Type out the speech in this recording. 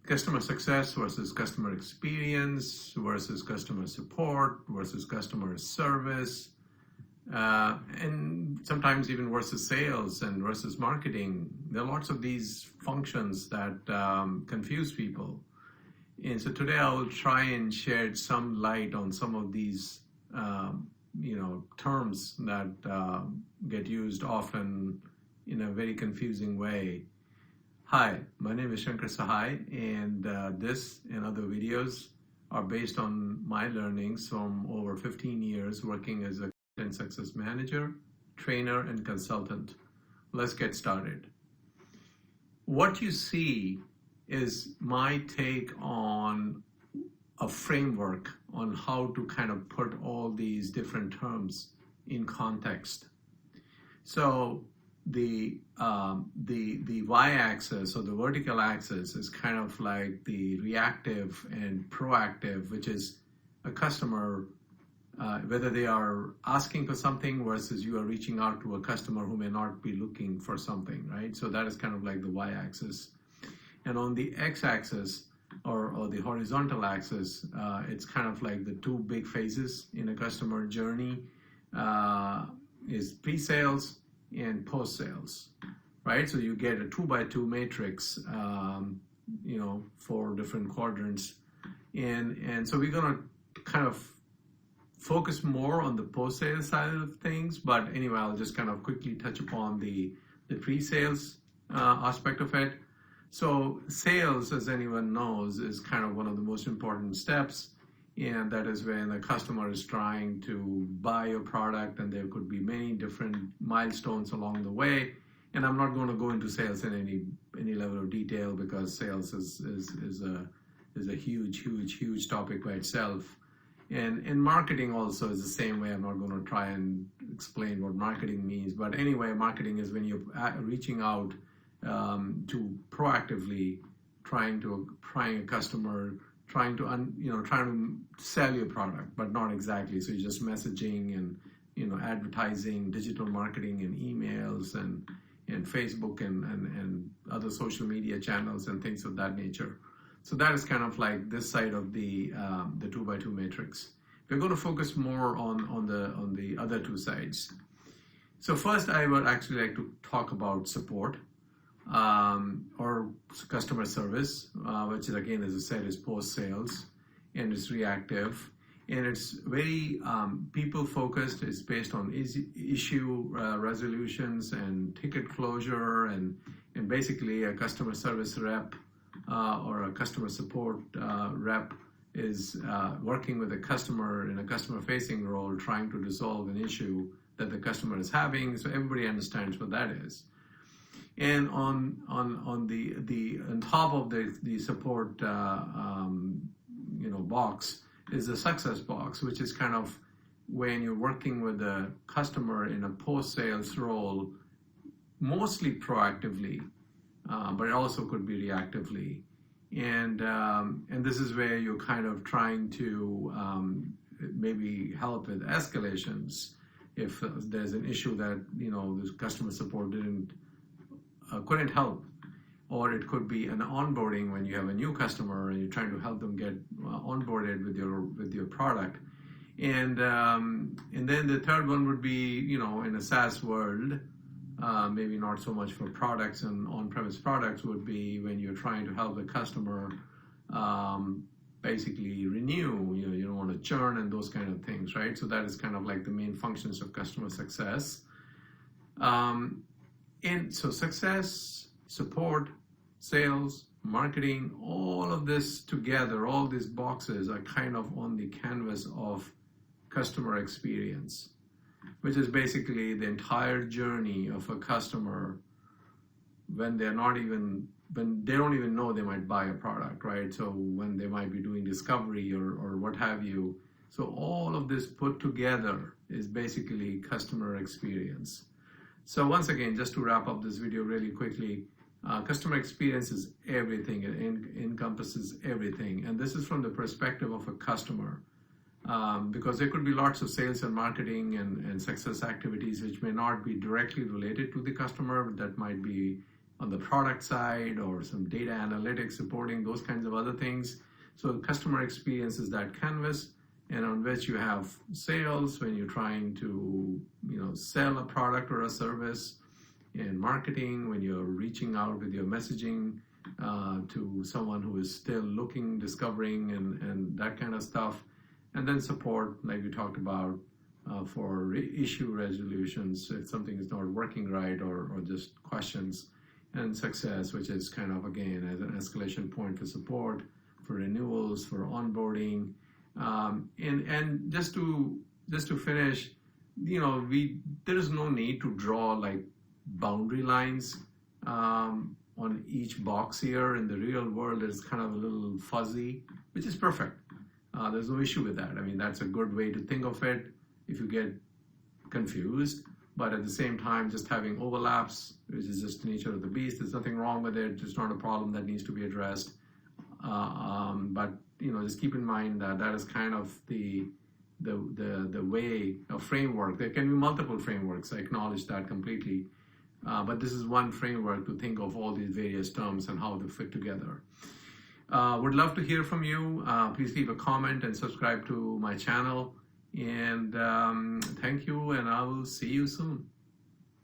customer success versus customer experience versus customer support versus customer service, and sometimes even versus sales and versus marketing. There are lots of these functions that confuse people. And so today I will try and shed some light on some of these terms that get used often in a very confusing way. Hi, my name is Shankar Sahai, and this and other videos are based on my learnings from over 15 years working as a content success manager, trainer, and consultant. Let's get started. What you see is my take on a framework on how to kind of put all these different terms in context. So the y-axis or the vertical axis is kind of like the reactive and proactive, which is a customer, whether they are asking for something versus you are reaching out to a customer who may not be looking for something, right? So that is kind of like the y-axis. And on the x-axis or the horizontal axis, it's kind of like the two big phases in a customer journey is pre-sales and post-sales, right? So you get a 2x2 matrix, 4 different quadrants. And so we're gonna kind of focus more on the post-sales side of things, but anyway, I'll just kind of quickly touch upon the pre-sales aspect of it. So sales, as anyone knows, is kind of one of the most important steps, and that is when the customer is trying to buy your product, and there could be many different milestones along the way. And I'm not going to go into sales in any level of detail because sales is a huge topic by itself. And marketing also is the same way. I'm not going to try and explain what marketing means, but anyway, marketing is when you're reaching out to proactively trying a customer, trying to sell your product, but not exactly. So you're just messaging and advertising, digital marketing, and emails and Facebook and other social media channels and things of that nature. So that is kind of like this side of the 2x2 matrix. We're going to focus more on the other two sides. So first, I would actually like to talk about support. Or customer service, which is, again, as I said, is post-sales, and it's reactive, and it's very people-focused. It's based on issue resolutions and ticket closure, and basically a customer service rep or a customer support rep is working with a customer in a customer-facing role, trying to resolve an issue that the customer is having. So everybody understands what that is. And on top of the support box is the success box, which is kind of when you're working with the customer in a post-sales role, mostly proactively, but it also could be reactively. And this is where you're kind of trying to maybe help with escalations if there's an issue that the customer support couldn't help, or it could be an onboarding when you have a new customer and you're trying to help them get onboarded with your product, and then the third one would be in a SaaS world, maybe not so much for products and on-premise products, would be when you're trying to help the customer basically renew. You don't want to churn and those kind of things, right? So that is kind of like the main functions of customer success. And so success, support, sales, marketing, all of this together, all these boxes are kind of on the canvas of customer experience, which is basically the entire journey of a customer when they don't even know they might buy a product, right? So when they might be doing discovery or what have you. So all of this put together is basically customer experience. So once again, just to wrap up this video really quickly, customer experience is everything. It encompasses everything. And this is from the perspective of a customer, because there could be lots of sales and marketing and success activities which may not be directly related to the customer, but that might be on the product side or some data analytics supporting those kinds of other things. So customer experience is that canvas, and on which you have sales when you're trying to sell a product or a service, and marketing when you're reaching out with your messaging to someone who is still looking, discovering, and that kind of stuff. And then support, like we talked about, for issue resolutions if something is not working right or just questions. And success, which is kind of, again, as an escalation point for support, for renewals, for onboarding. And just to finish, there is no need to draw like boundary lines on each box here. In the real world, it's kind of a little fuzzy, which is perfect. There's no issue with that. I mean, that's a good way to think of it if you get confused. But at the same time, just having overlaps, which is just the nature of the beast, there's nothing wrong with it. It's not a problem that needs to be addressed. But just keep in mind that that is kind of the way, a framework. There can be multiple frameworks. I acknowledge that completely. But this is one framework to think of all these various terms and how they fit together. Would love to hear from you. Please leave a comment and subscribe to my channel. And thank you, and I will see you soon.